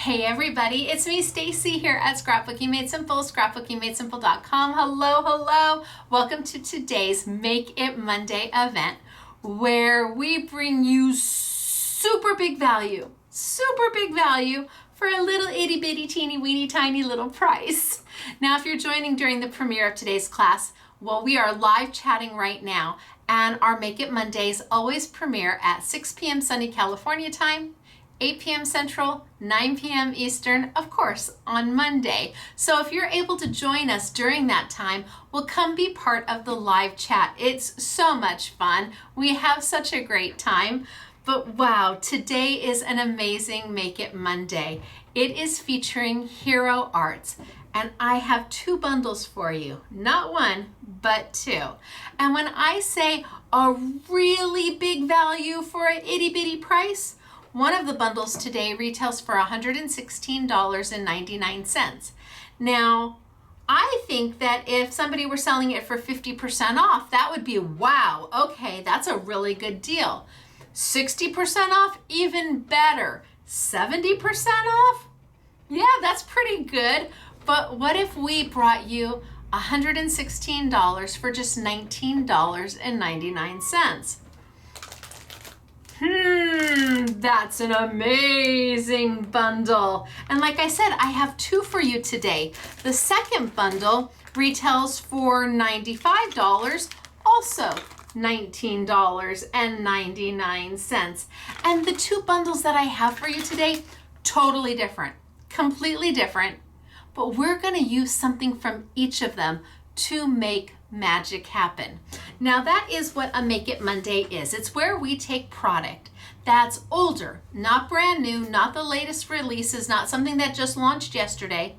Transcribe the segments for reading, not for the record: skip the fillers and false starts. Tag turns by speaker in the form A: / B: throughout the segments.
A: Hey everybody, it's me Stacy here at Scrapbooking Made Simple, scrapbookingmadesimple.com. Hello. Welcome to today's Make It Monday event where we bring you super big value for a little itty bitty teeny weeny tiny little price. Now if you're joining during the premiere of today's class, well, we are live chatting right now, and our Make It Mondays always premiere at 6 p.m. sunny California time, 8 p.m. Central, 9 p.m. Eastern, of course, on Monday. So if you're able to join us during that time, well, come be part of the live chat. It's so much fun. We have such a great time. But wow, today is an amazing Make It Monday. It is featuring Hero Arts. And I have two bundles for you, not one, but two. And when I say a really big value for an itty bitty price, one of the bundles today retails for $116.99. Now, I think that if somebody were selling it for 50% off, that would be wow, okay, that's a really good deal. 60% off, even better. 70% off? Yeah, that's pretty good. But what if we brought you $116 for just $19.99? That's an amazing bundle. And like I said, I have two for you today. The second bundle retails for $95, also $19.99. And the two bundles that I have for you today, totally different, completely different. But we're going to use something from each of them to make magic happen. Now that is what a Make It Monday is. It's where we take product that's older, not brand new, not the latest releases, not something that just launched yesterday,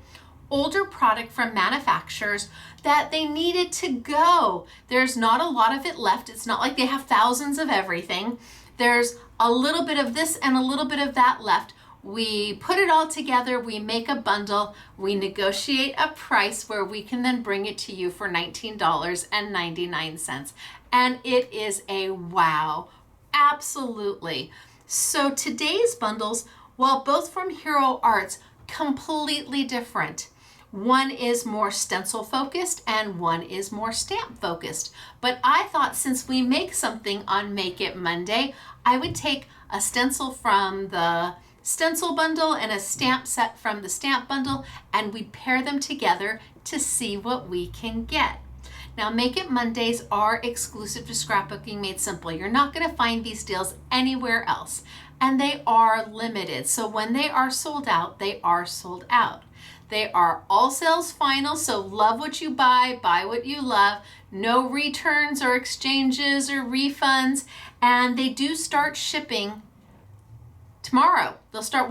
A: older product from manufacturers that they needed to go. There's not a lot of it left. It's not like they have thousands of everything. There's a little bit of this and a little bit of that left. We put it all together, we make a bundle, we negotiate a price where we can then bring it to you for $19.99. And it is a wow, absolutely. So today's bundles, while both from Hero Arts, completely different. One is more stencil focused and one is more stamp focused. But I thought since we make something on Make It Monday, I would take a stencil from the stencil bundle and a stamp set from the stamp bundle, and we pair them together to see what we can get. Now, Make It Mondays are exclusive to Scrapbooking Made Simple. You're not going to find these deals anywhere else, and they are limited. So when they are sold out, they are sold out. They are all sales final, so love what you buy what you love. No returns or exchanges or refunds, and they do start shipping tomorrow. We'll start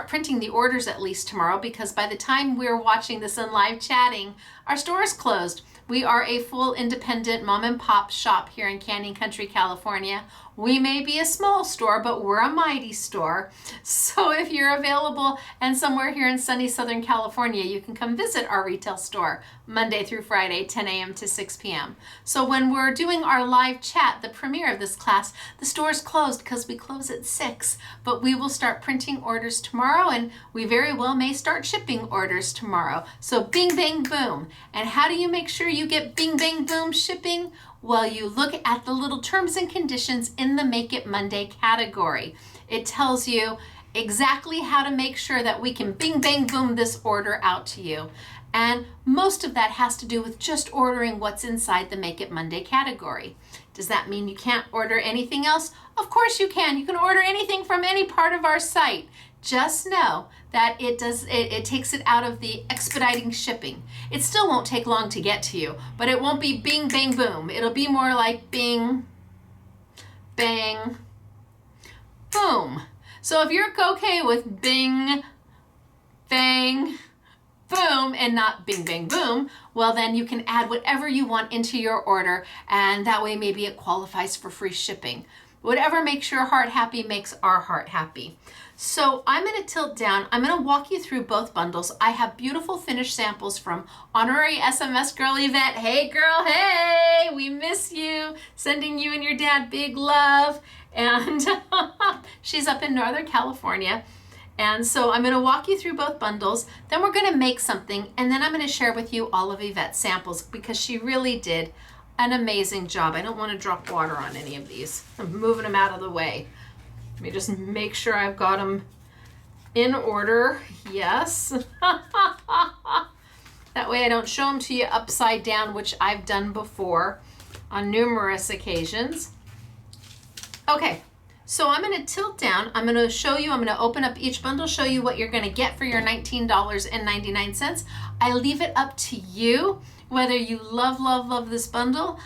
A: printing the orders at least tomorrow, because by the time we're watching this and live chatting, our store is closed. We are a full independent mom and pop shop here in Canyon Country, California. We may be a small store, but we're a mighty store. So if you're available and somewhere here in sunny Southern California, you can come visit our retail store Monday through Friday, 10 a.m. to 6 p.m. So when we're doing our live chat, the premiere of this class, the store is closed because we close at 6, but we will start printing orders tomorrow, and we very well may start shipping orders tomorrow. So bing, bang, boom. And how do you make sure you get bing, bang, boom shipping? Well, you look at the little terms and conditions in the Make It Monday category. It tells you exactly how to make sure that we can bing, bang, boom this order out to you. And most of that has to do with just ordering what's inside the Make It Monday category. Does that mean you can't order anything else? Of course you can. You can order anything from any part of our site. Just know that it takes it out of the expediting shipping. It still won't take long to get to you, but it won't be bing, bang, boom. It'll be more like bing, bang, boom. So if you're okay with bing, bang, boom, and not bing, bang, boom, well then you can add whatever you want into your order, and that way maybe it qualifies for free shipping. Whatever makes your heart happy makes our heart happy. So I'm going to tilt down. I'm going to walk you through both bundles. I have beautiful finished samples from Honorary SMS Girl Yvette. Hey girl, hey, we miss you. Sending you and your dad big love. And she's up in Northern California. And so I'm going to walk you through both bundles, then we're going to make something, and then I'm going to share with you all of Yvette's samples because she really did an amazing job. I don't want to drop water on any of these. I'm moving them out of the way. Let me just make sure I've got them in order. Yes. That way I don't show them to you upside down, which I've done before on numerous occasions. Okay. So I'm going to tilt down. I'm going to show you, I'm going to open up each bundle, show you what you're going to get for your $19.99. I leave it up to you whether you love this bundle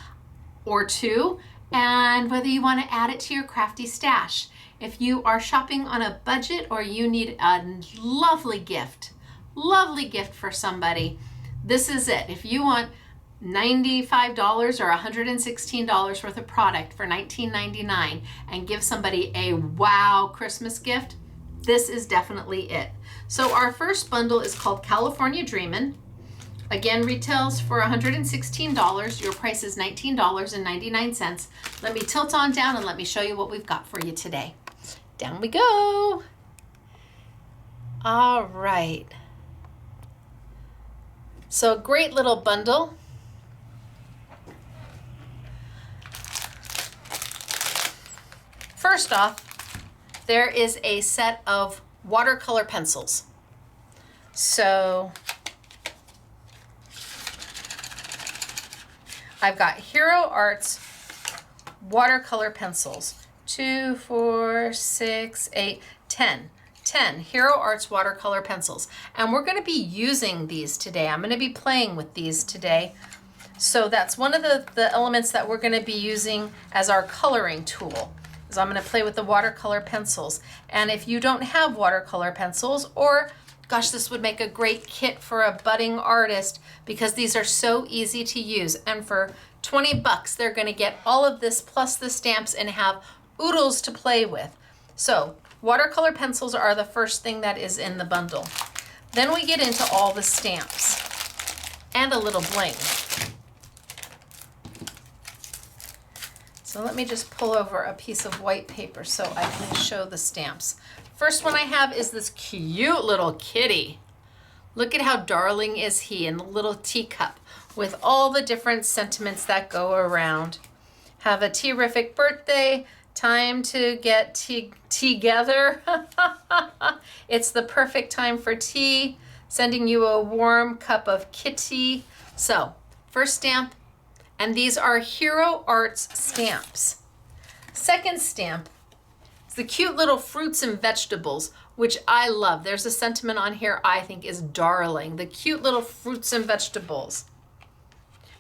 A: or two, and whether you want to add it to your crafty stash. If you are shopping on a budget or you need a lovely gift for somebody, this is it. If you want $95 or $116 worth of product for $19.99 and give somebody a wow Christmas gift, this is definitely it. So our first bundle is called California Dreamin'. Again, retails for $116. Your price is $19.99. Let me tilt on down and let me show you what we've got for you today. Down we go. All right. So a great little bundle. First off, there is a set of watercolor pencils. So I've got Hero Arts watercolor pencils. 2, 4, 6, 8, 10. 10 Hero Arts watercolor pencils. And we're going to be using these today. I'm going to be playing with these today. So that's one of the elements that we're going to be using as our coloring tool. So I'm going to play with the watercolor pencils. And if you don't have watercolor pencils, or gosh, this would make a great kit for a budding artist because these are so easy to use. And for 20 bucks, they're going to get all of this plus the stamps and have oodles to play with. So watercolor pencils are the first thing that is in the bundle. Then we get into all the stamps and a little bling. So let me just pull over a piece of white paper so I can show the stamps. First one I have is this cute little kitty. Look at how darling is he in the little teacup with all the different sentiments that go around. Have a terrific birthday, time to get together. It's the perfect time for tea, sending you a warm cup of kitty. So first stamp, and these are Hero Arts stamps. Second stamp is the cute little fruits and vegetables, which I love. There's a sentiment on here I think is darling. The cute little fruits and vegetables.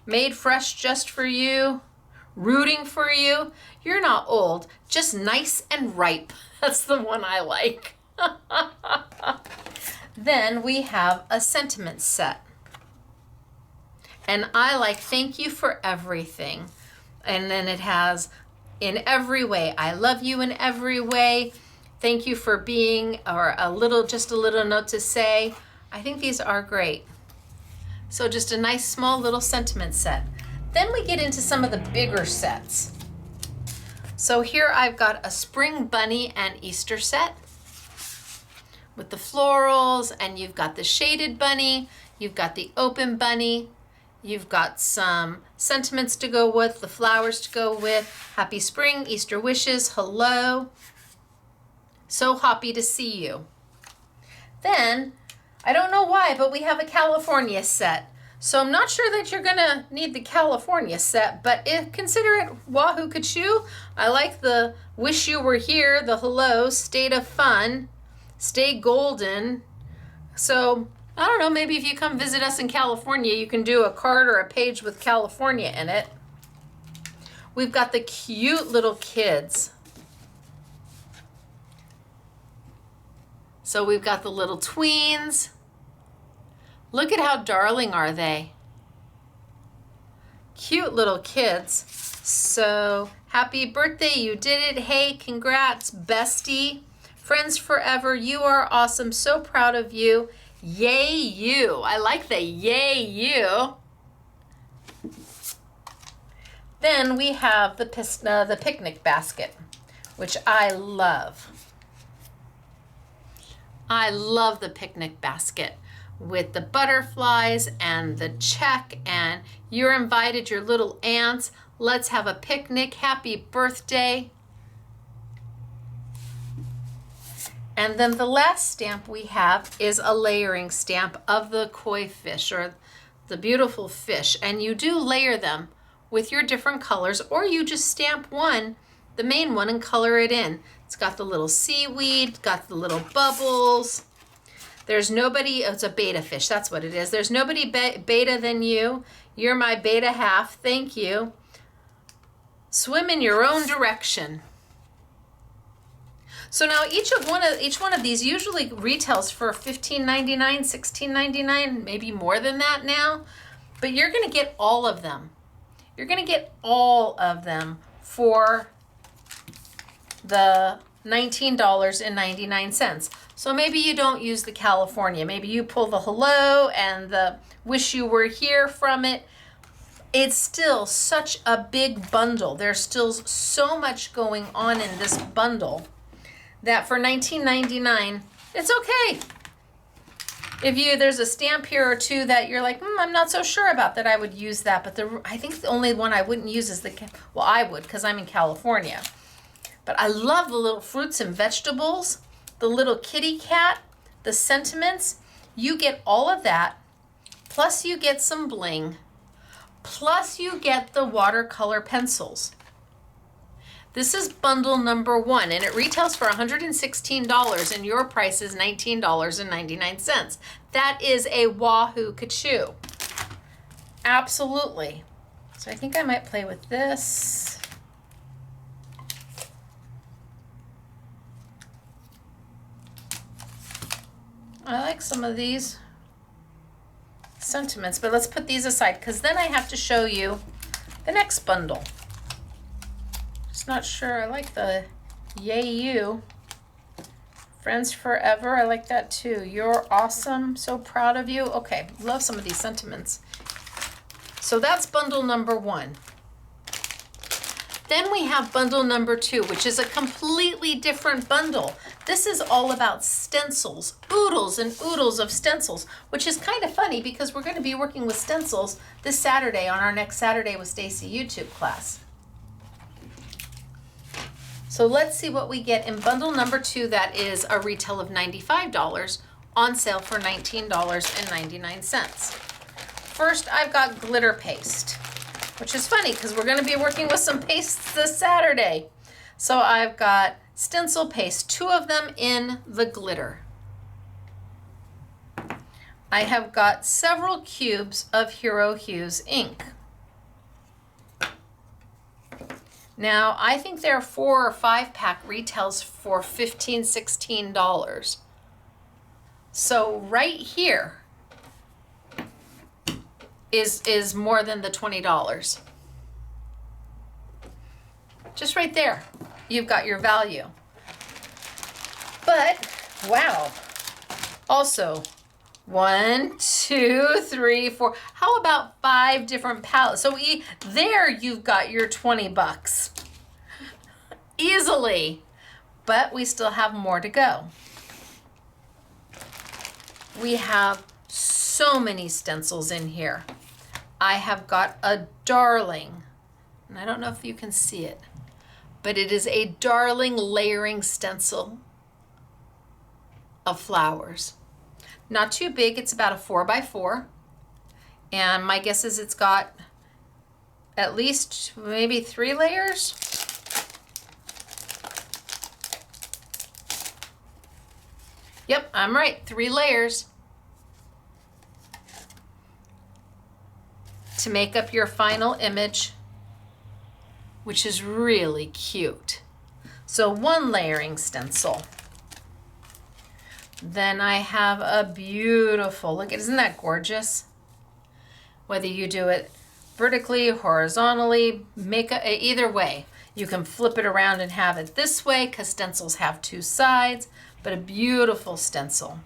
A: Made fresh just for you, rooting for you. You're not old, just nice and ripe. That's the one I like. Then we have a sentiment set. And I like thank you for everything. And then it has in every way. I love you in every way. Thank you for being, or just a little note to say. I think these are great. So just a nice small little sentiment set. Then we get into some of the bigger sets. So here I've got a spring bunny and Easter set with the florals, and you've got the shaded bunny, you've got the open bunny, you've got some sentiments to go with, the flowers to go with, happy spring, Easter wishes, hello. So happy to see you. Then, I don't know why, but we have a California set. So I'm not sure that you're gonna need the California set, but consider it Wahoo Kachoo. I like the wish you were here, the hello, state of fun, stay golden. So I don't know, maybe if you come visit us in California, you can do a card or a page with California in it. We've got the cute little kids. So we've got the little tweens. Look at how darling are they. Cute little kids. So happy birthday, you did it. Hey, congrats, bestie. Friends forever, you are awesome. So proud of you. Yay you. I like the yay you. Then we have the picnic basket, which I love. I love the picnic basket with the butterflies and the check, and you're invited, your little ants. Let's have a picnic. Happy birthday. And then the last stamp we have is a layering stamp of the koi fish, or the beautiful fish. And you do layer them with your different colors, or you just stamp one, the main one, and color it in. It's got the little seaweed, got the little bubbles. There's nobody, it's a beta fish, that's what it is. There's nobody beta than you. You're my beta half, thank you. Swim in your own direction. So now each one of these usually retails for $15.99, $16.99, maybe more than that now. But you're gonna get all of them. You're gonna get all of them for the $19.99. So maybe you don't use the California. Maybe you pull the hello and the wish you were here from it. It's still such a big bundle. There's still so much going on in this bundle that for $19.99, it's okay. If there's a stamp here or two that you're like, I'm not so sure about that, I would use that. But I think the only one I wouldn't use is well, I would, because I'm in California. But I love the little fruits and vegetables, the little kitty cat, the sentiments. You get all of that, plus you get some bling, plus you get the watercolor pencils. This is bundle number 1, and it retails for $116, and your price is $19.99. That is a wahoo kachoo. Absolutely. So I think I might play with this. I like some of these sentiments, but let's put these aside because then I have to show you the next bundle. Just not sure. I like the Yay You. Friends Forever. I like that too. You're awesome. So proud of you. Okay, love some of these sentiments. So that's bundle number 1. Then we have bundle number 2, which is a completely different bundle. This is all about stencils, oodles and oodles of stencils, which is kind of funny because we're going to be working with stencils this Saturday on our Next Saturday with Stacy YouTube class. So let's see what we get in bundle number 2 that is a retail of $95, on sale for $19.99. First, I've got glitter paste, which is funny because we're going to be working with some pastes this Saturday. So I've got stencil paste, 2 of them in the glitter. I have got several cubes of Hero Hues ink. Now, I think there are 4 or 5 pack retails for $15, $16. So right here is more than the $20. Just right there, you've got your value. But, wow. Also, 1, 2, 3, 4. How about 5 different palettes? So there you've got your $20 easily. But we still have more to go. We have so many stencils in here. I have got a darling, and I don't know if you can see it, but it is a darling layering stencil of flowers. Not too big, it's about a 4x4. And my guess is it's got at least maybe 3 layers. Yep, I'm right, 3 layers to make up your final image, which is really cute. So 1 layering stencil. Then I have a beautiful, look, isn't that gorgeous? Whether you do it vertically, horizontally, either way. You can flip it around and have it this way because stencils have 2 sides, but a beautiful stencil.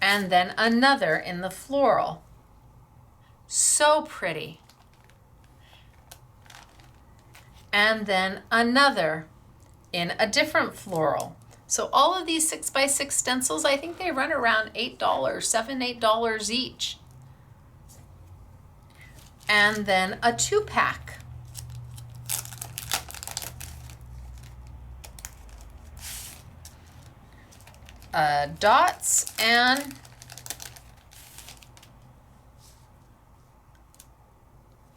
A: And then another in the floral. So pretty. And then another in a different floral. So all of these 6x6 stencils, I think they run around $8, $7, $8 each. And then a 2-pack. Dots and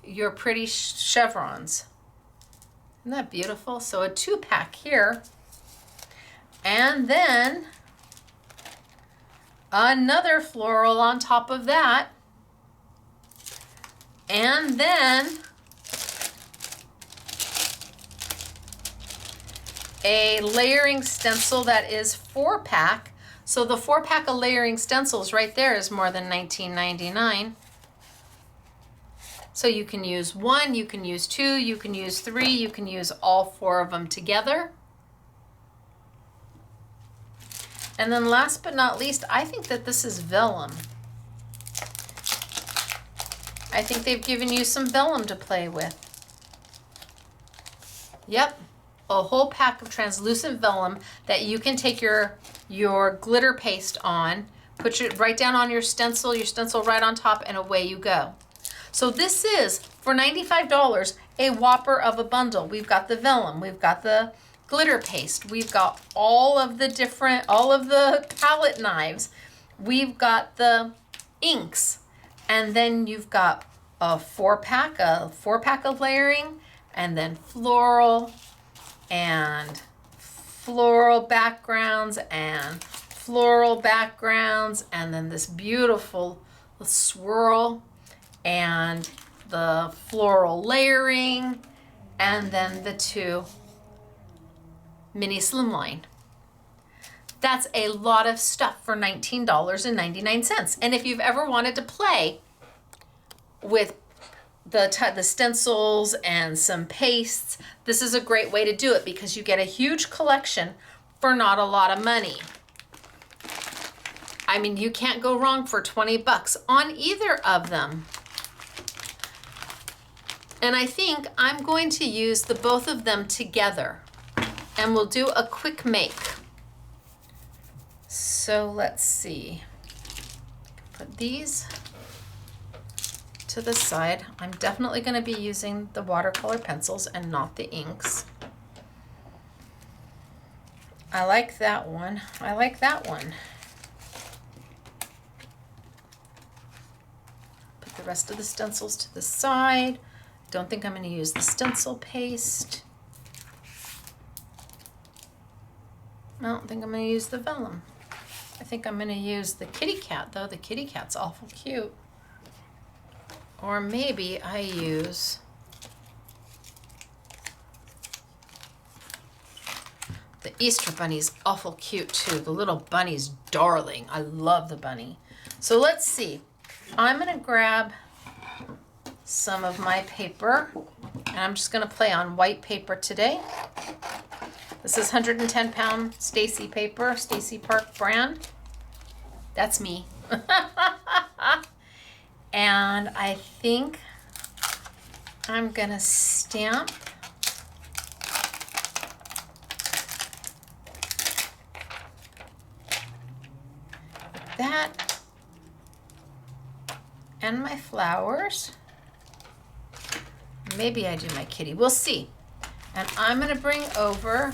A: your pretty chevrons. Isn't that beautiful? So a 2-pack here. And then another floral on top of that. And then a layering stencil that is 4-pack. So the 4-pack of layering stencils right there is more than $19.99. So you can use 1, you can use 2, you can use 3, you can use all 4 of them together. And then last but not least, I think that this is vellum. I think they've given you some vellum to play with. Yep, a whole pack of translucent vellum that you can take your glitter paste on, put it right down on your stencil right on top, and away you go. So this is, for $95, a whopper of a bundle. We've got the vellum, we've got the glitter paste, we've got all of the palette knives, we've got the inks, and then you've got a 4-pack of layering, and then floral backgrounds, and then this beautiful swirl, and the floral layering, and then the 2 mini slimline. That's a lot of stuff for $19.99. And if you've ever wanted to play with the stencils and some pastes, this is a great way to do it because you get a huge collection for not a lot of money. I mean, you can't go wrong for 20 bucks on either of them. And I think I'm going to use the both of them together, and we'll do a quick make. So let's see. Put these to the side. I'm definitely going to be using the watercolor pencils and not the inks. I like that one. I like that one. Put the rest of the stencils to the side. Don't think I'm going to use the stencil paste. I don't think I'm going to use the vellum. I think I'm going to use the kitty cat, though. The kitty cat's awful cute. Or maybe I use the Easter bunny's awful cute too. The little bunny's darling. I love the bunny. So let's see. I'm going to grab some of my paper, and I'm just going to play on white paper today. This is 110 pound Stacy paper, Stacy Park brand. That's me. And I think I'm gonna stamp that and my flowers. Maybe I do my kitty, we'll see. And I'm gonna bring over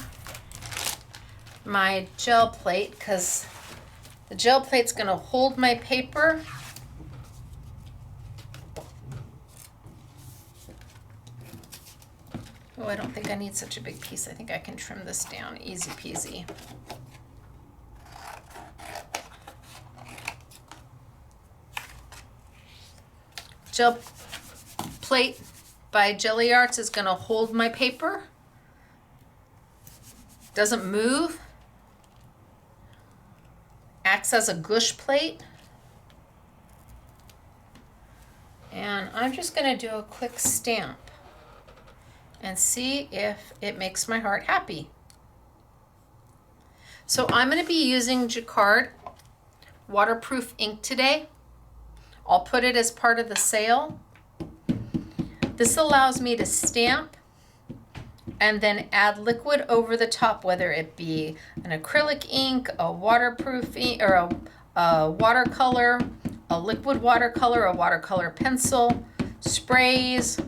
A: my gel plate because the gel plate's gonna hold my paper. Oh, I don't think I need such a big piece. I think I can trim this down, easy peasy. Gel plate by Jelly Arts is gonna hold my paper. Doesn't move. Acts as a gush plate. And I'm just gonna do a quick stamp and see if it makes my heart happy. So I'm going to be using Jacquard waterproof ink today. I'll put it as part of the sale. This allows me to stamp and then add liquid over the top, whether it be an acrylic ink, a waterproof ink, or a watercolor, a liquid watercolor, a watercolor pencil, sprays,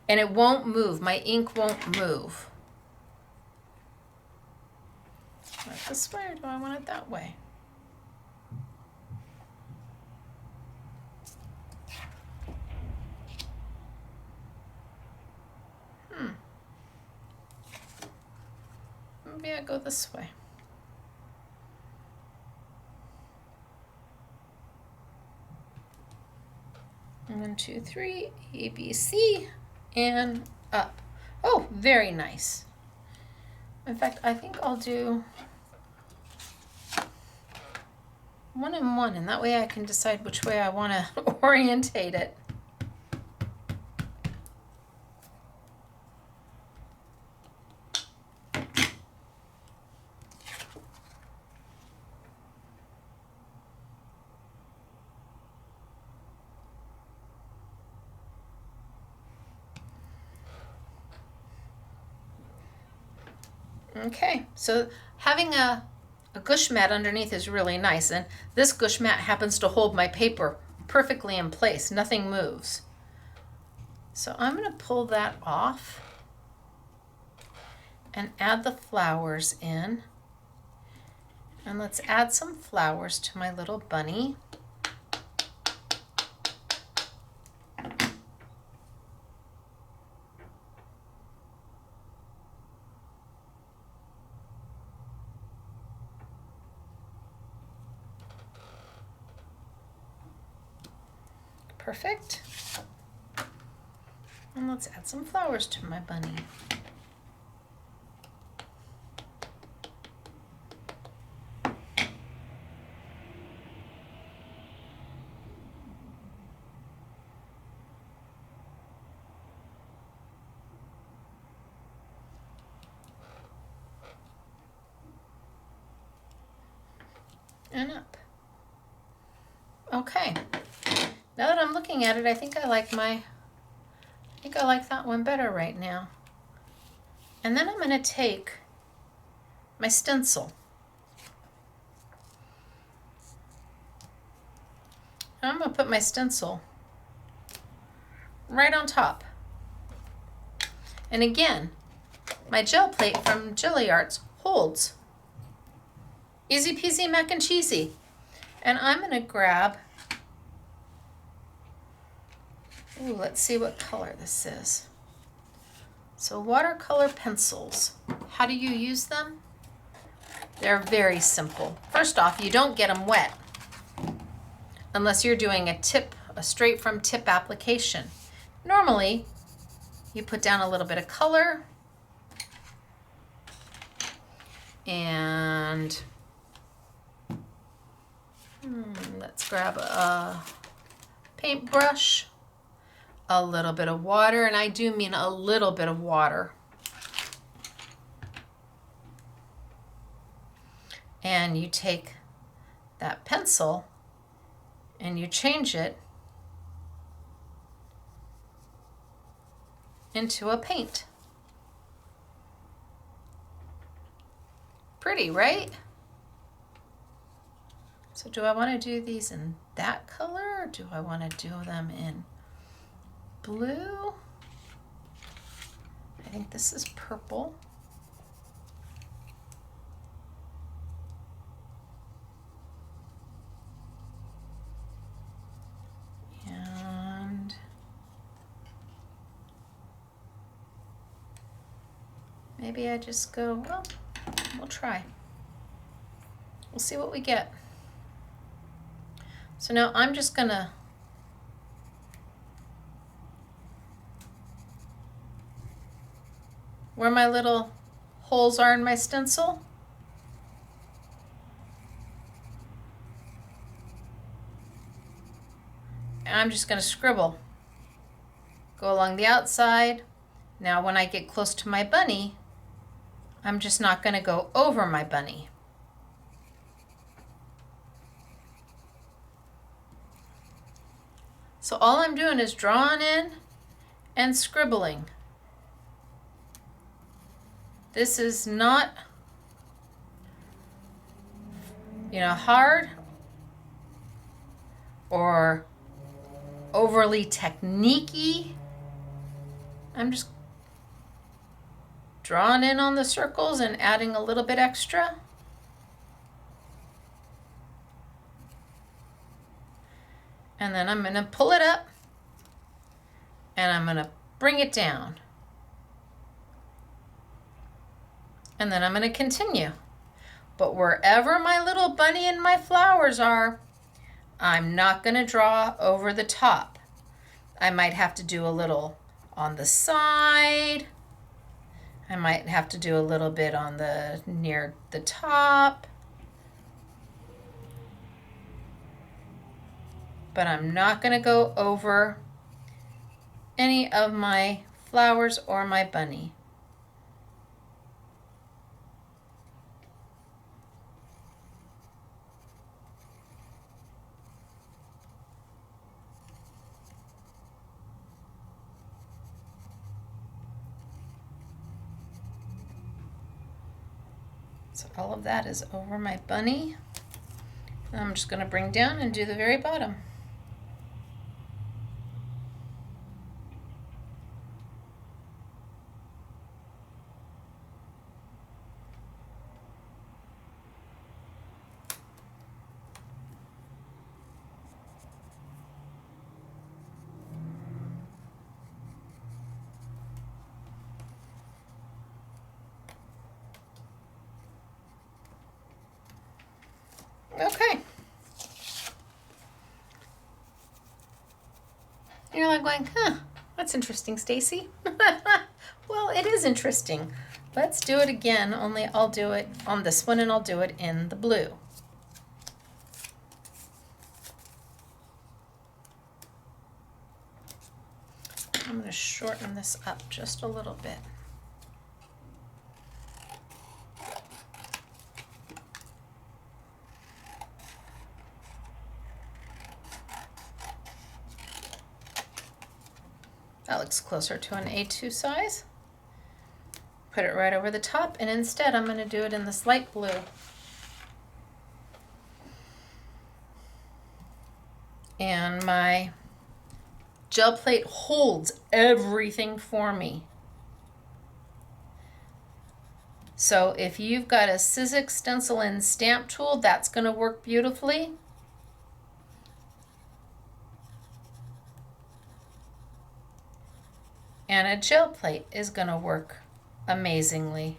A: and it won't move. My ink won't move. Want it this way, or do I want it that way? Maybe I go this way. One, two, three, A, B, C, and up. Oh, very nice. In fact, I think I'll do 1 and 1, and that way I can decide which way I want to orientate it. Okay, so having a gush mat underneath is really nice, and this gush mat happens to hold my paper perfectly in place. Nothing moves. So I'm going to pull that off and add the flowers in. And let's add some flowers to my little bunny. Perfect. And let's add some flowers to my bunny. And up. Okay. Now that I'm looking at it, I think I like that one better right now. And then I'm going to take my stencil. And I'm going to put my stencil right on top. And again, my gel plate from Jelly Arts holds. Easy peasy mac and cheesy. And I'm going to grab, ooh, let's see what color this is. So watercolor pencils. How do you use them? They're very simple. First off, you don't get them wet unless you're doing a straight from tip application. Normally, you put down a little bit of color and let's grab a paintbrush, a little bit of water, and I do mean a little bit of water. And you take that pencil and you change it into a paint. Pretty, right? So do I want to do these in that color, or do I want to do them in blue? I think this is purple. And maybe I just go, well, we'll try. We'll see what we get. So now I'm just gonna where my little holes are in my stencil, and I'm just gonna scribble. Go along the outside. Now when I get close to my bunny, I'm just not gonna go over my bunny. So all I'm doing is drawing in and scribbling. This is not, hard or overly technique-y. I'm just drawing in on the circles and adding a little bit extra. And then I'm going to pull it up and I'm going to bring it down. And then I'm going to continue. But wherever my little bunny and my flowers are, I'm not going to draw over the top. I might have to do a little on the side. I might have to do a little bit on the near the top. But I'm not going to go over any of my flowers or my bunny. So all of that is over my bunny. I'm just going to bring down and do the very bottom. Okay. You're like going, that's interesting, Stacy. Well, it is interesting. Let's do it again, only I'll do it on this one and I'll do it in the blue. I'm going to shorten this up just a little bit. That looks closer to an A2 size. Put it right over the top, and instead I'm going to do it in this light blue. And my gel plate holds everything for me. So if you've got a Sizzix stencil and stamp tool, that's going to work beautifully. And a gel plate is going to work amazingly.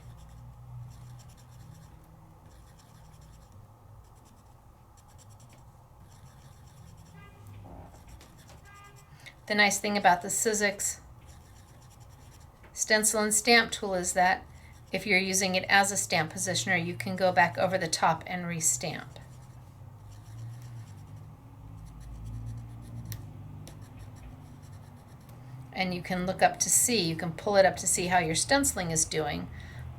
A: The nice thing about the Sizzix stencil and stamp tool is that if you're using it as a stamp positioner, you can go back over the top and restamp. And you can look up to see, you can pull it up to see how your stenciling is doing.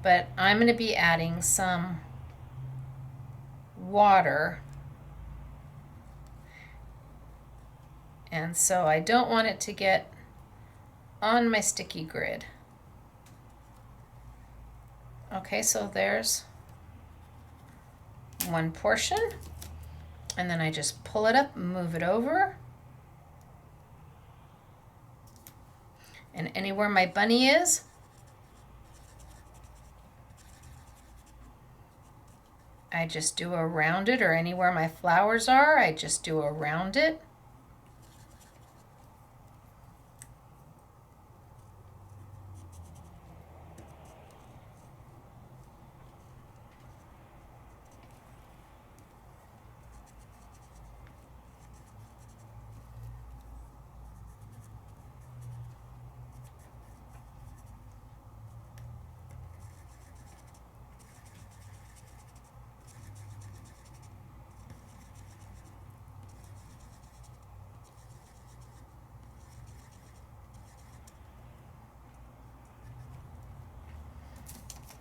A: But I'm going to be adding some water. And so I don't want it to get on my sticky grid. Okay, so there's one portion. And then I just pull it up, move it over. And anywhere my bunny is, I just do around it, or anywhere my flowers are, I just do around it.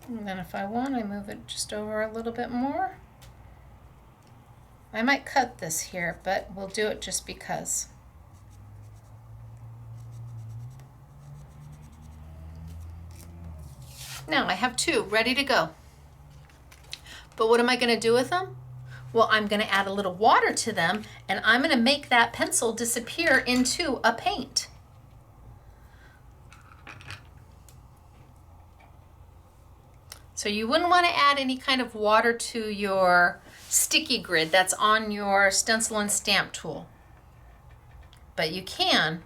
A: And then if I want, I move it just over a little bit more. I might cut this here, but we'll do it just because. Now I have 2 ready to go. But what am I going to do with them? Well, I'm going to add a little water to them, and I'm going to make that pencil disappear into a paint. So you wouldn't want to add any kind of water to your sticky grid that's on your stencil and stamp tool. But you can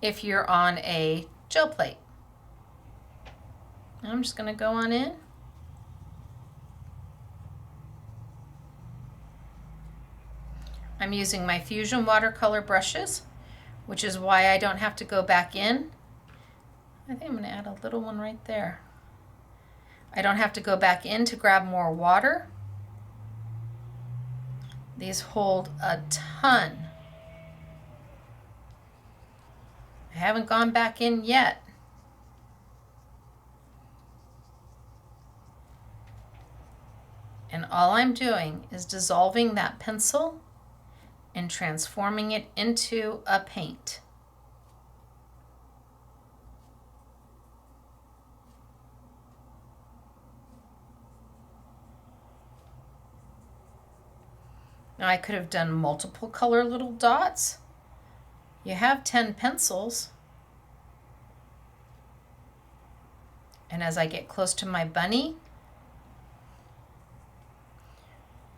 A: if you're on a gel plate. I'm just going to go on in. I'm using my Fusion watercolor brushes, which is why I don't have to go back in. I think I'm going to add a little one right there. I don't have to go back in to grab more water. These hold a ton. I haven't gone back in yet. And all I'm doing is dissolving that pencil and transforming it into a paint. Now I could have done multiple color little dots. You have 10 pencils. And as I get close to my bunny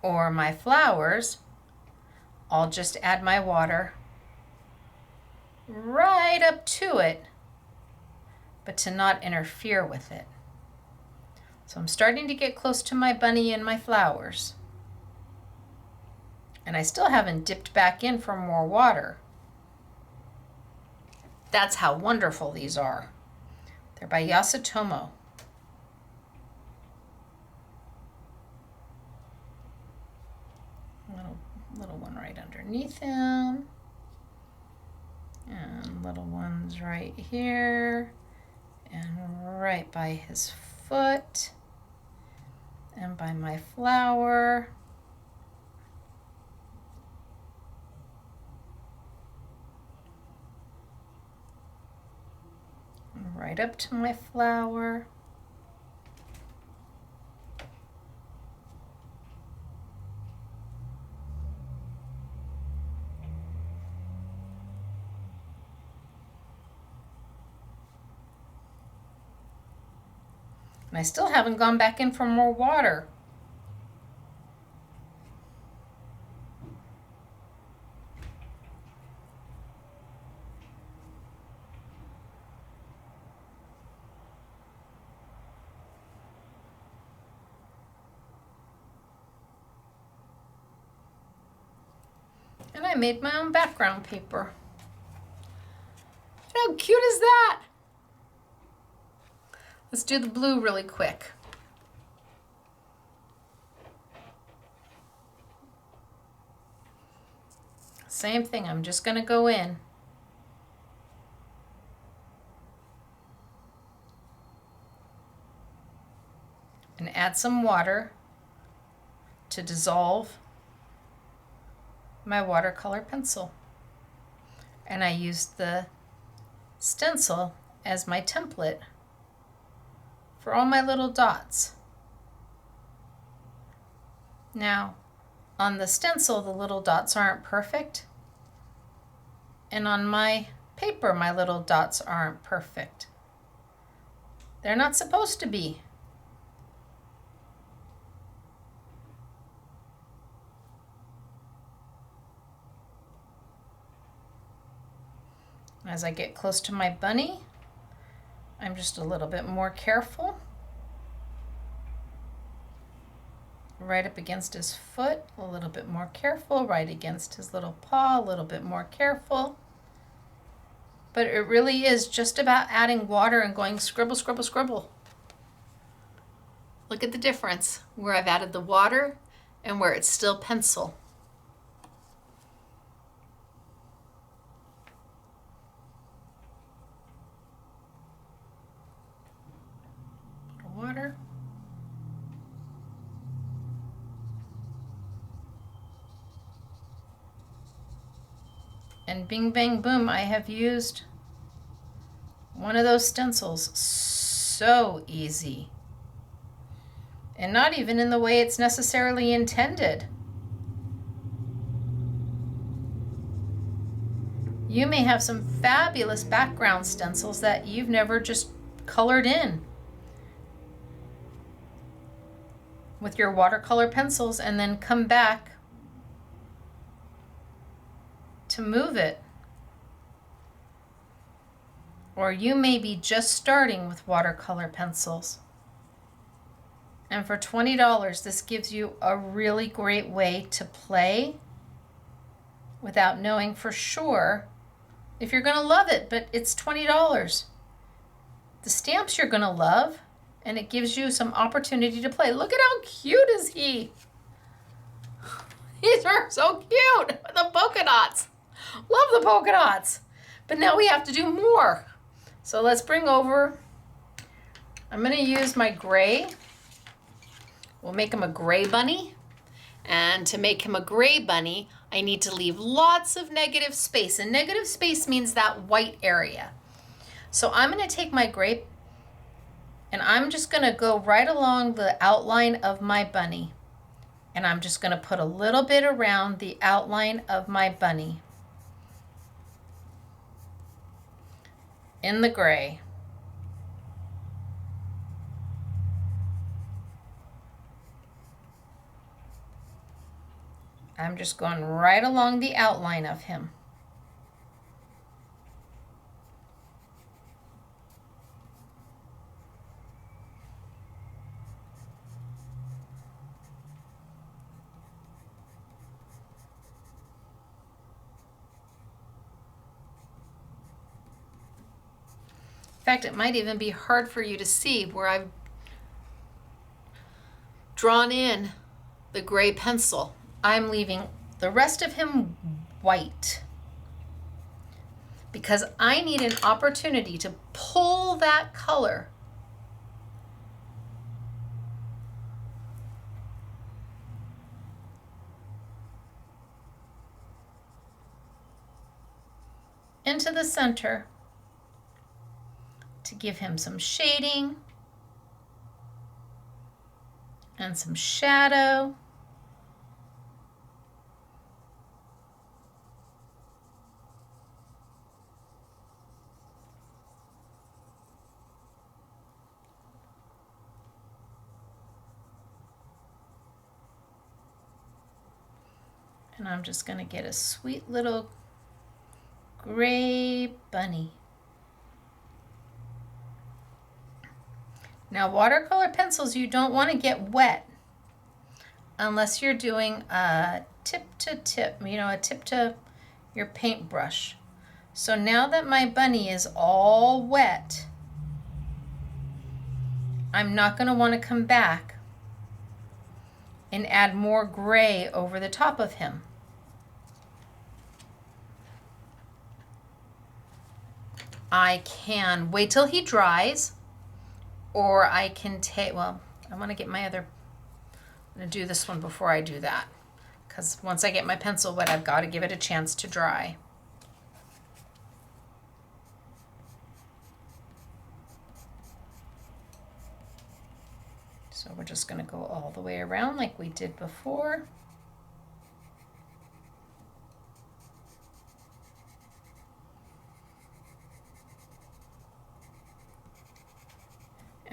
A: or my flowers, I'll just add my water right up to it, but to not interfere with it. So I'm starting to get close to my bunny and my flowers. And I still haven't dipped back in for more water. That's how wonderful these are. They're by Yasutomo. Little one right underneath him. And little ones right here. And right by his foot. And by my flower. Right up to my flower. And I still haven't gone back in for more water. And I made my own background paper. How cute is that? Let's do the blue really quick. Same thing, I'm just going to go in. And add some water to dissolve my watercolor pencil. And I used the stencil as my template for all my little dots. Now, on the stencil, the little dots aren't perfect. And on my paper, my little dots aren't perfect. They're not supposed to be. As I get close to my bunny, I'm just a little bit more careful. Right up against his foot, a little bit more careful. Right against his little paw, a little bit more careful. But it really is just about adding water and going scribble, scribble, scribble. Look at the difference where I've added the water and where it's still pencil. Water. And bing, bang, boom, I have used one of those stencils so easy. And not even in the way it's necessarily intended. You may have some fabulous background stencils that you've never just colored in with your watercolor pencils and then come back to move it. Or you may be just starting with watercolor pencils. And for $20, this gives you a really great way to play without knowing for sure if you're going to love it, but it's $20. The stamps you're going to love, and it gives you some opportunity to play. Look at how cute is he. These are so cute, the polka dots. Love the polka dots. But now we have to do more. So let's bring over, I'm going to use my gray. We'll make him a gray bunny. And to make him a gray bunny, I need to leave lots of negative space. And negative space means that white area. So I'm going to take my gray and I'm just going to go right along the outline of my bunny. And I'm just going to put a little bit around the outline of my bunny in the gray. I'm just going right along the outline of him. In fact, it might even be hard for you to see where I've drawn in the gray pencil. I'm leaving the rest of him white because I need an opportunity to pull that color into the center to give him some shading and some shadow. And I'm just going to get a sweet little gray bunny. Now, watercolor pencils, you don't want to get wet unless you're doing a tip to tip, a tip to your paintbrush. So now that my bunny is all wet, I'm not going to want to come back and add more gray over the top of him. I can wait till he dries, or I can take, well, I want to get my other, I'm going to do this one before I do that, because once I get my pencil wet, I've got to give it a chance to dry. So we're just going to go all the way around like we did before.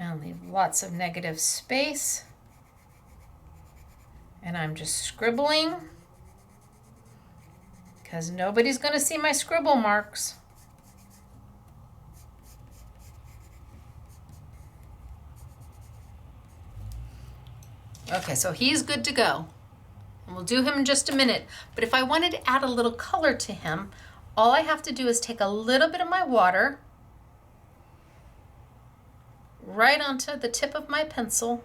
A: And leave lots of negative space. And I'm just scribbling because nobody's going to see my scribble marks. Okay, so he's good to go. And we'll do him in just a minute. But if I wanted to add a little color to him, all I have to do is take a little bit of my water right onto the tip of my pencil,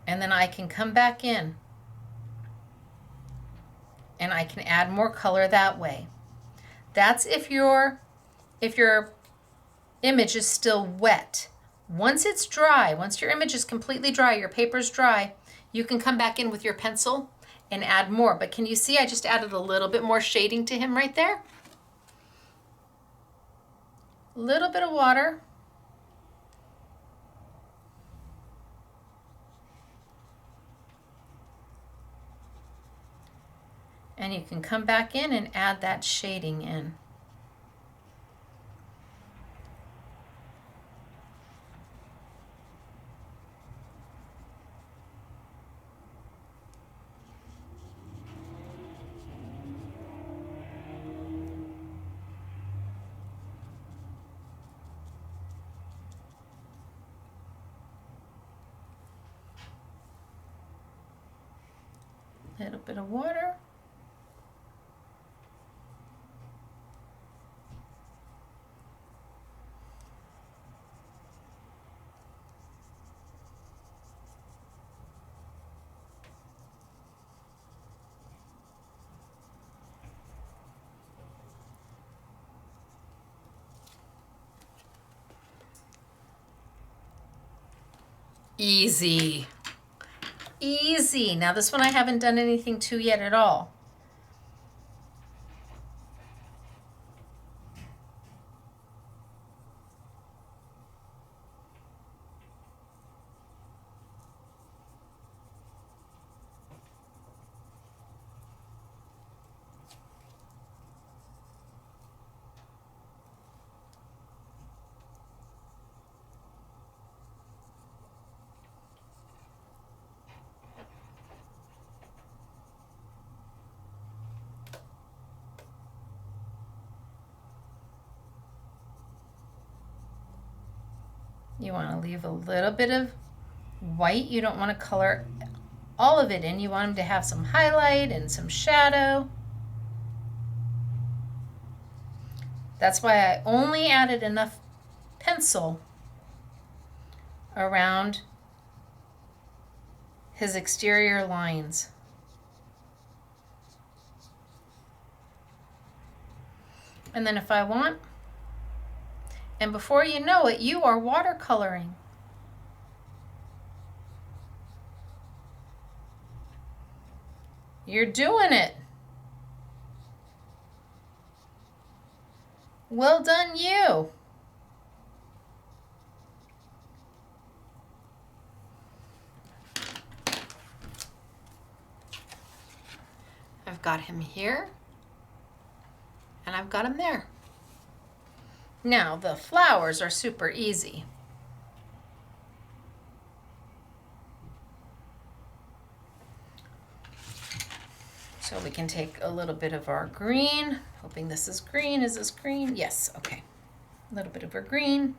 A: and then I can come back in and I can add more color that way. That's if your image is still wet. Once it's dry, once your image is completely dry, your paper's dry, you can come back in with your pencil and add more. But can you see I just added a little bit more shading to him right there? A little bit of water. And you can come back in and add that shading in. A little bit of water. Easy. Easy. Now this one I haven't done anything to yet at all. You want to leave a little bit of white. You don't want to color all of it in. You want them to have some highlight and some shadow. That's why I only added enough pencil around his exterior lines. And then if I want, and before you know it, you are watercoloring. You're doing it. Well done, you. I've got him here, and I've got him there. Now, the flowers are super easy. So we can take a little bit of our green, hoping this is green. Is this green? Yes, okay. A little bit of our green.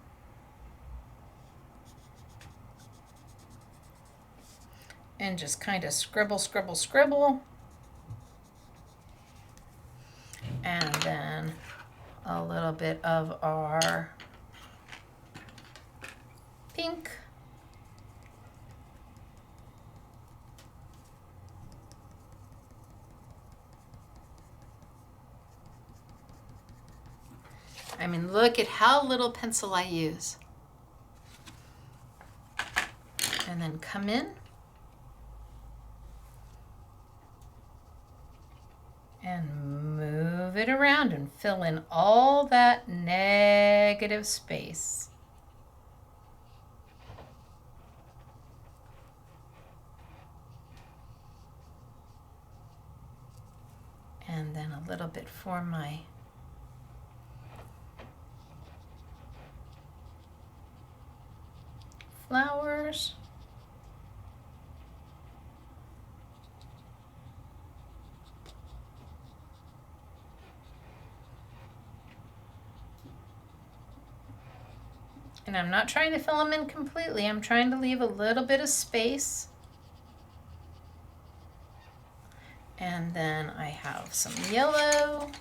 A: And just kind of scribble, scribble, scribble. And then a little bit of our pink. I mean, look at how little pencil I use. And then come in and move it around and fill in all that negative space. And then a little bit for my flowers. And I'm not trying to fill them in completely. I'm trying to leave a little bit of space. And then I have some yellow.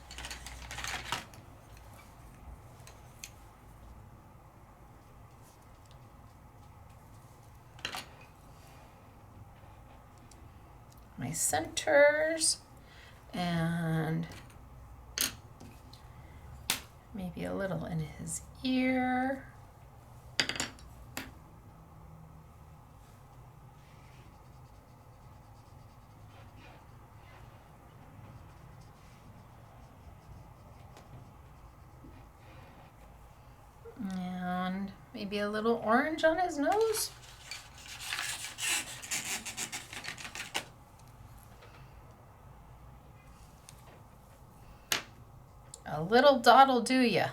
A: My centers. And maybe a little in his ear. Maybe a little orange on his nose. A little dot'll do ya.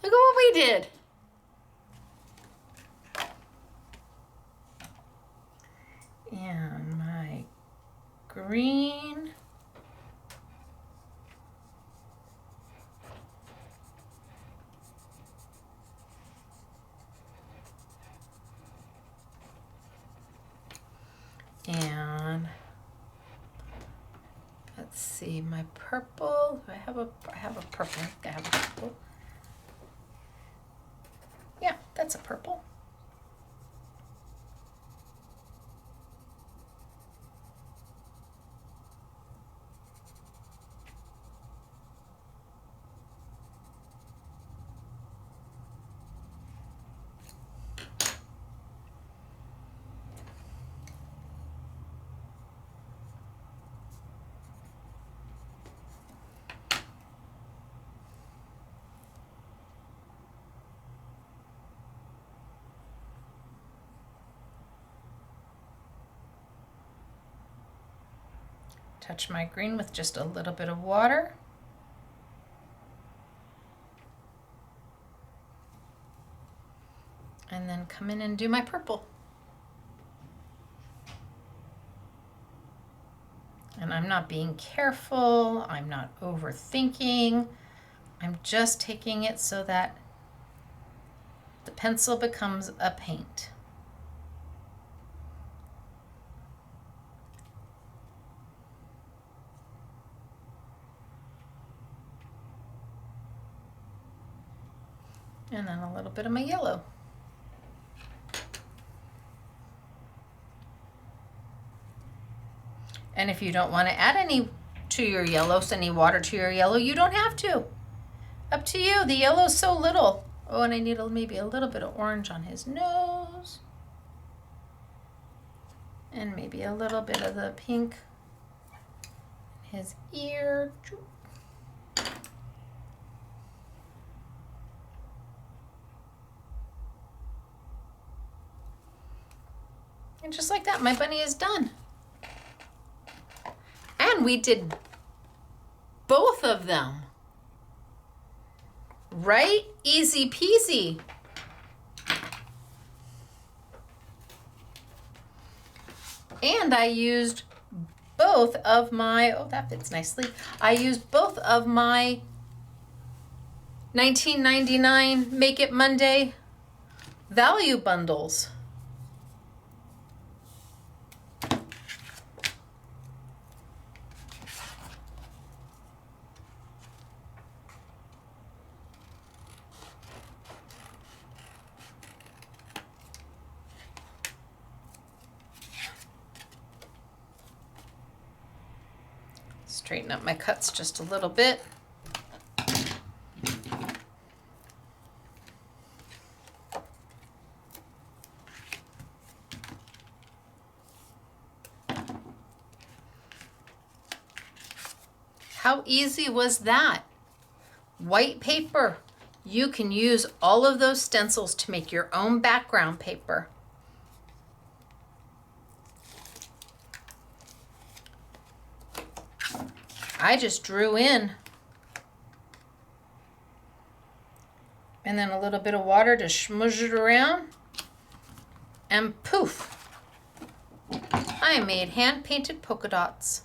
A: Look at what we did. And my green. And let's see, my purple. I have a purple. I have a purple. Yeah, that's a purple. Touch my green with just a little bit of water. And then come in and do my purple. And I'm not being careful, I'm not overthinking. I'm just taking it so that the pencil becomes a paint. And then a little bit of my yellow. And if you don't want to add any to your yellows, any water to your yellow, you don't have to. Up to you. The yellow's so little. Oh, and I need maybe a little bit of orange on his nose. And maybe a little bit of the pink in his ear. And just like that, my bunny is done. And we did both of them. Right? Easy peasy. And I used both of my, oh, that fits nicely. I used both of my $19.99 Make It Monday value bundles. Straighten up my cuts just a little bit. How easy was that? White paper. You can use all of those stencils to make your own background paper. I just drew in. And then a little bit of water to smudge it around. And poof! I made hand-painted polka dots.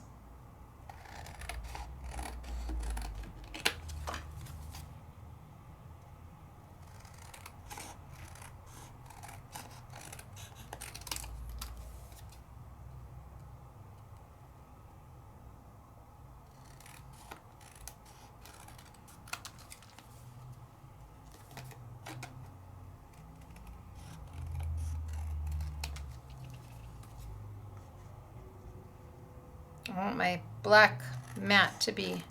A: I want my black mat to be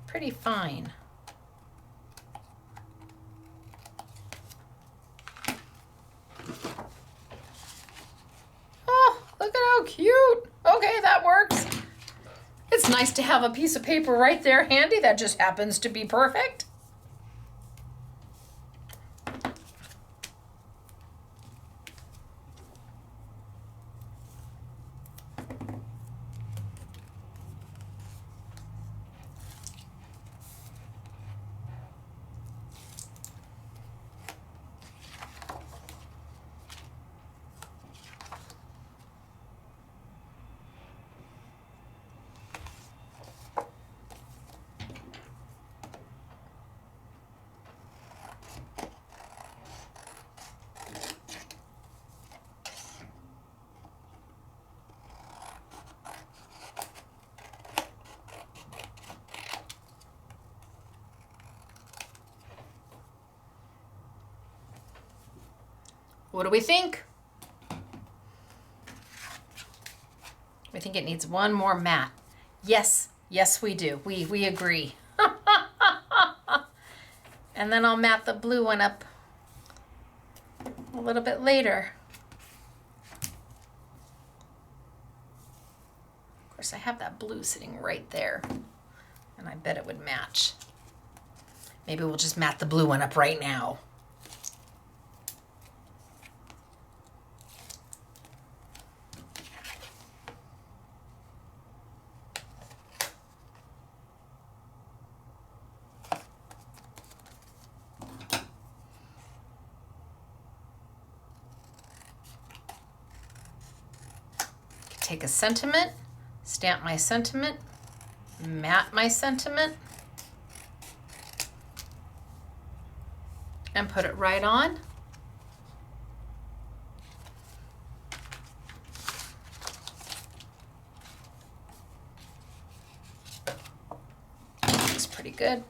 A: pretty fine. Oh, look at how cute. Okay, that works. it's nice to have a piece of paper right there handy that just happens to be perfect. What do we think? We think it needs one more mat. Yes, yes we do. We agree. And then I'll mat the blue one up a little bit later. Of course, I have that blue sitting right there, and I bet it would match. Maybe we'll just mat the blue one up right now. Take a sentiment, stamp my sentiment, mat my sentiment, and put it right on. Looks pretty good.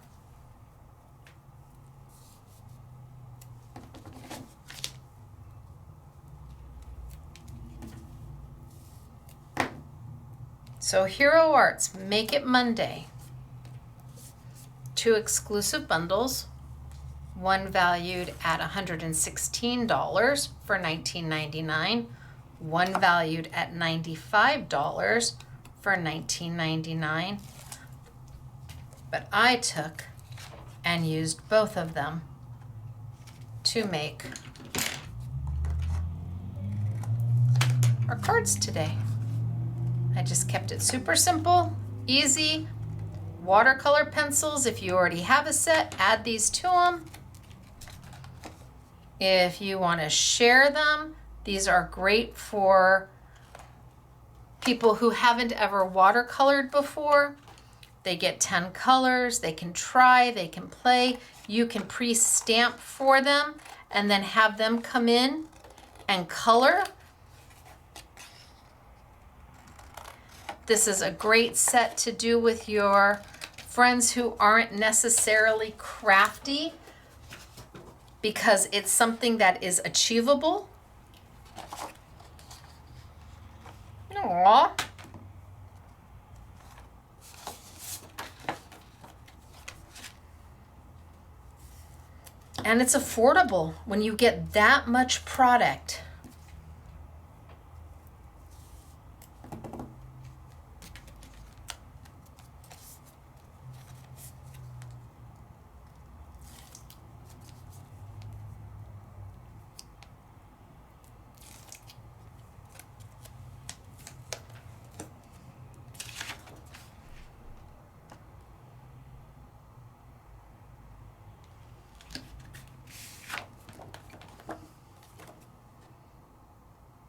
A: So Hero Arts, Make It Monday. 2 exclusive bundles, one valued at $116 for $19.99, one valued at $95 for $19.99. But I took and used both of them to make our cards today. I just kept it super simple, easy. Watercolor pencils, if you already have a set, add these to them. If you want to share them, these are great for people who haven't ever watercolored before. They get 10 colors, they can try, they can play. You can pre-stamp for them and then have them come in and color. This is a great set to do with your friends who aren't necessarily crafty, because it's something that is achievable. Aww. And it's affordable when you get that much product.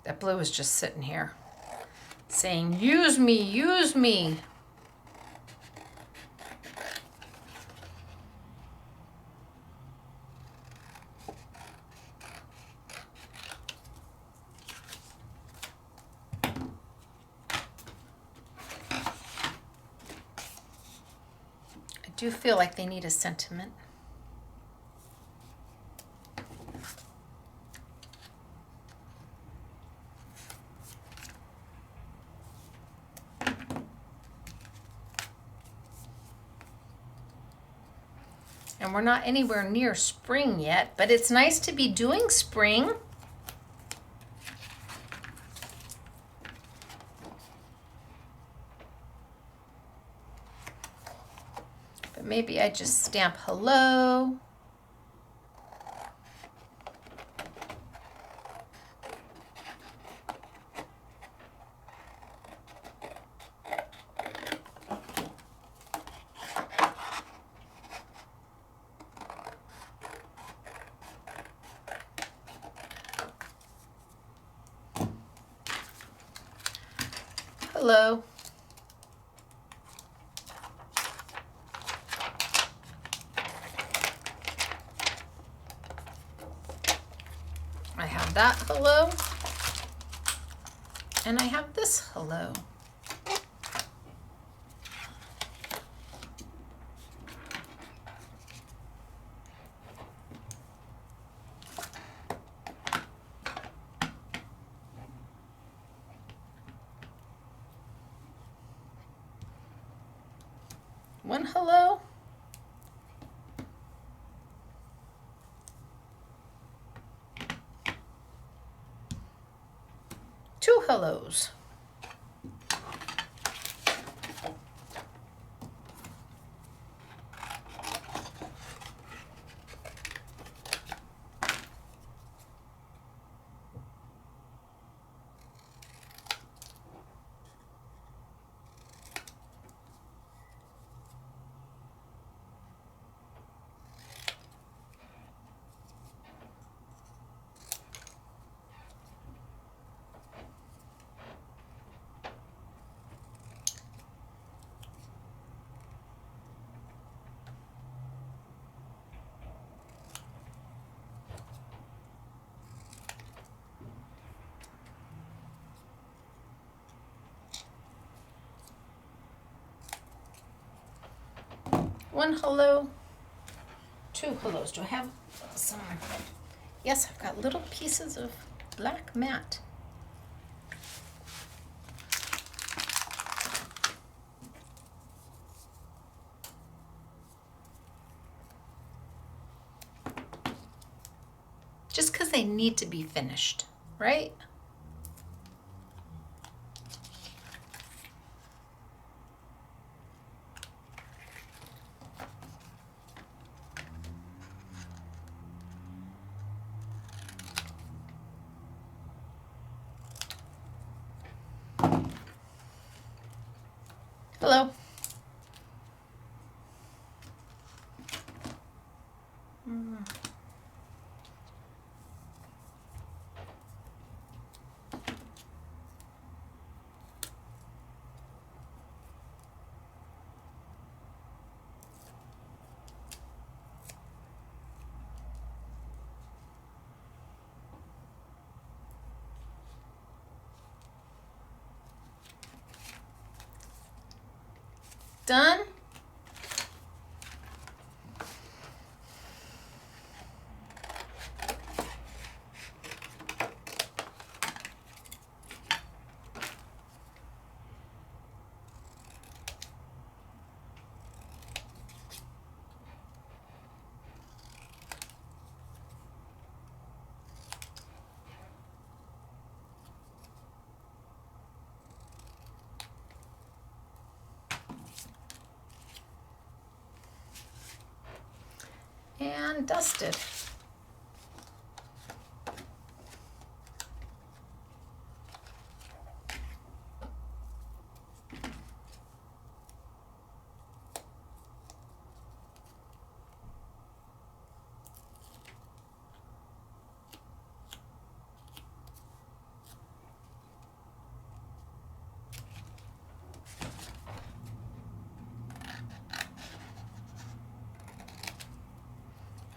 A: That blue is just sitting here saying, use me, use me. I do feel like they need a sentiment. And we're not anywhere near spring yet, but it's nice to be doing spring. maybe I just stamp hello. Hello. I have that hello, and I have this hello. One hello. Two hellos. One hello, two hellos. Do I have some? Yes, I've got little pieces of black mat. Just because they need to be finished, right? Hello. Done? And dusted.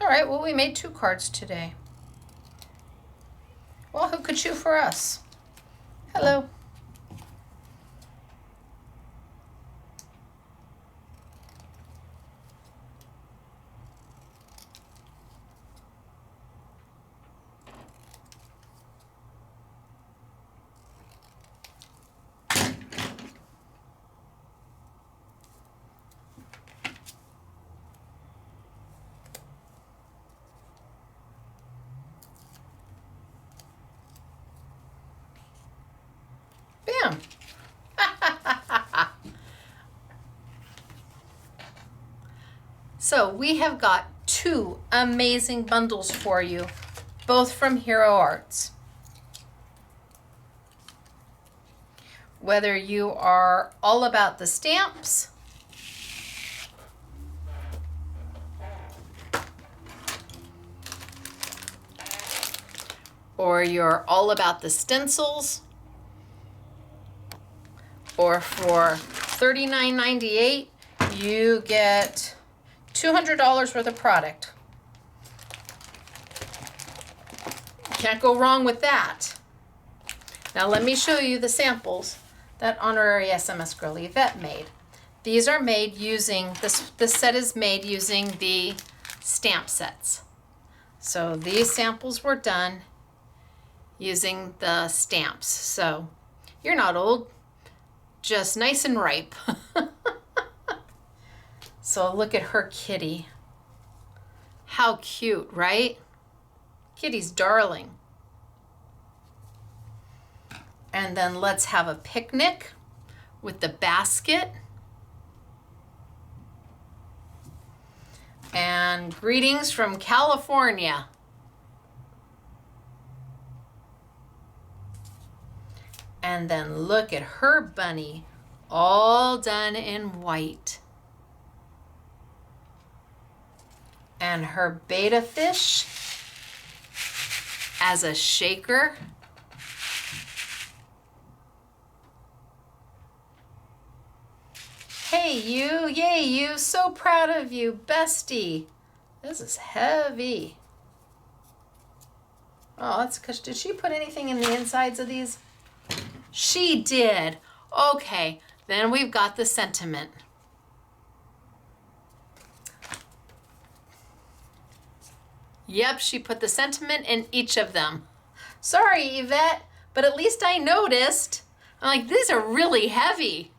A: All right, well, we made 2 cards today. Well, who could chew for us? Hello. So we have got two amazing bundles for you, both from Hero Arts. Whether you are all about the stamps, or you're all about the stencils, or for $39.98, you get $200 worth of product. Can't go wrong with that. Now let me show you the samples that Honorary SMS Girl Yvette made. These are made using, this set is made using the stamp sets. So these samples were done using the stamps. So you're not old, just nice and ripe. So look at her kitty. How cute, right? Kitty's darling. And then let's have a picnic with the basket. And greetings from California. And then look at her bunny, all done in white. And her betta fish as a shaker. Hey you, yay you, so proud of you, bestie. This is heavy. Oh, that's because, did she put anything in the insides of these? She did. Okay, then we've got the sentiment. Yep, she put the sentiment in each of them. Sorry, Yvette, but at least I noticed. I'm like, these are really heavy.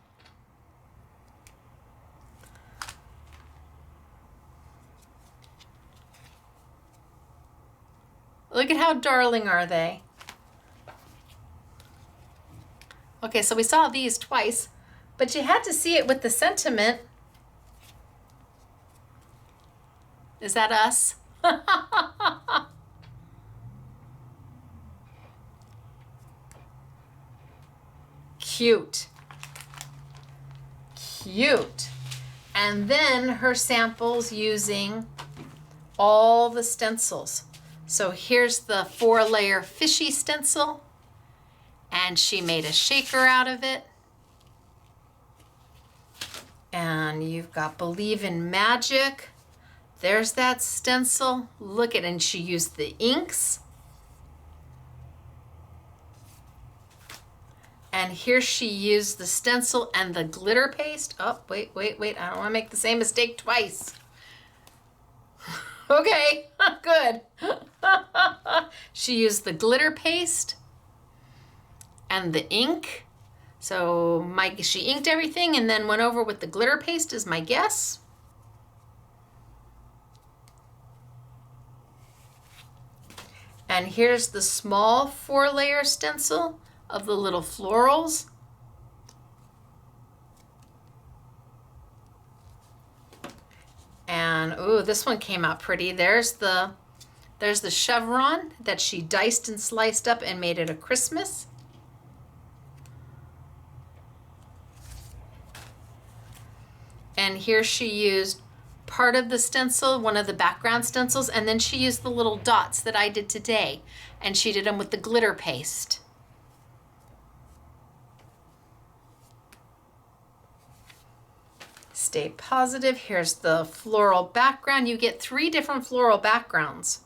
A: Look at how darling are they. Okay, so we saw these twice, but you had to see it with the sentiment. Is that us? Cute. Cute. And then her samples using all the stencils. So here's the 4-layer fishy stencil, and she made a shaker out of it. And you've got Believe in Magic. There's that stencil. Look at it, and she used the inks. And here she used the stencil and the glitter paste. Oh, wait. I don't want to make the same mistake twice. Okay, good. She used the glitter paste and the ink. So she inked everything and then went over with the glitter paste is my guess. And here's the small 4-layer stencil of the little florals. And ooh, this one came out pretty. There's the chevron that she diced and sliced up and made it a Christmas. And here she used part of the stencil, one of the background stencils, and then she used the little dots that I did today, and she did them with the glitter paste. Stay positive. Here's the floral background. You get 3 different floral backgrounds.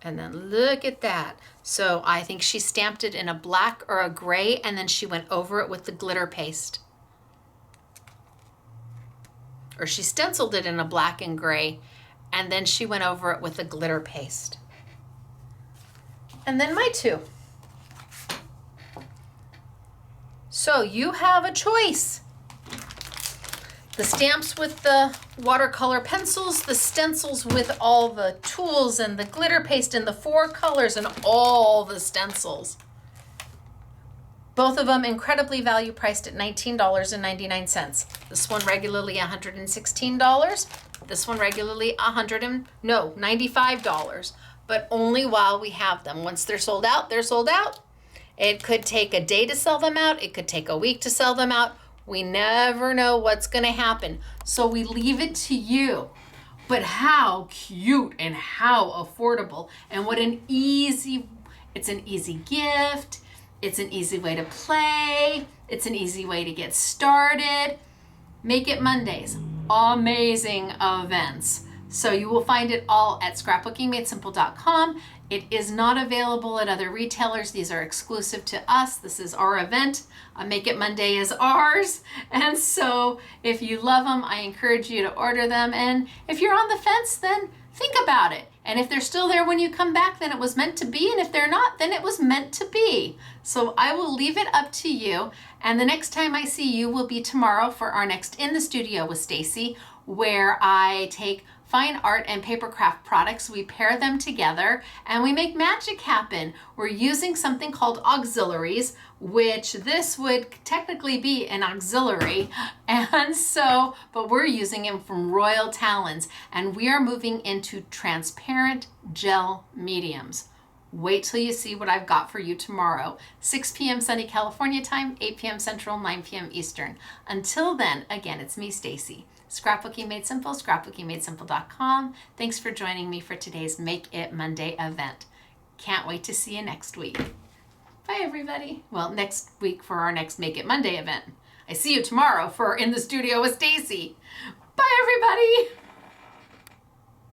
A: And then look at that. So I think she stamped it in a black or a gray, and then she went over it with the glitter paste. Or she stenciled it in a black and gray, and then she went over it with the glitter paste. And then my 2. So you have a choice. The stamps with the watercolor pencils, the stencils with all the tools and the glitter paste and the 4 colors and all the stencils. Both of them incredibly value priced at $19.99. This one regularly $116. This one regularly $95, but only while we have them. Once they're sold out, they're sold out. It could take a day to sell them out. It could take a week to sell them out. We never know what's going to happen. So we leave it to you. But how cute and how affordable, and what an easy, it's an easy gift. It's an easy way to play. It's an easy way to get started. Make It Mondays, amazing events. So you will find it all at scrapbookingmadesimple.com. It is not available at other retailers. These are exclusive to us. This is our event. Make It Monday is ours. And so if you love them, I encourage you to order them. And if you're on the fence, then think about it. And if they're still there when you come back, then it was meant to be. And if they're not, then it was meant to be. So I will leave it up to you. And the next time I see you will be tomorrow for our next In the Studio with Stacy, where I take fine art and paper craft products, we pair them together, and we make magic happen. We're using something called auxiliaries, which this would technically be an auxiliary, and so, but we're using them from Royal Talons, and we are moving into transparent gel mediums. Wait till you see what I've got for you tomorrow. 6 p.m. sunny California time, 8 p.m. Central, 9 p.m. Eastern. Until then, again, it's me, Stacy. Scrapbooking Made Simple, scrapbookingmadesimple.com. Thanks for joining me for today's Make It Monday event. Can't wait to see you next week. Bye, everybody. Well, next week for our next Make It Monday event. I see you tomorrow for In the Studio with Stacy. Bye, everybody.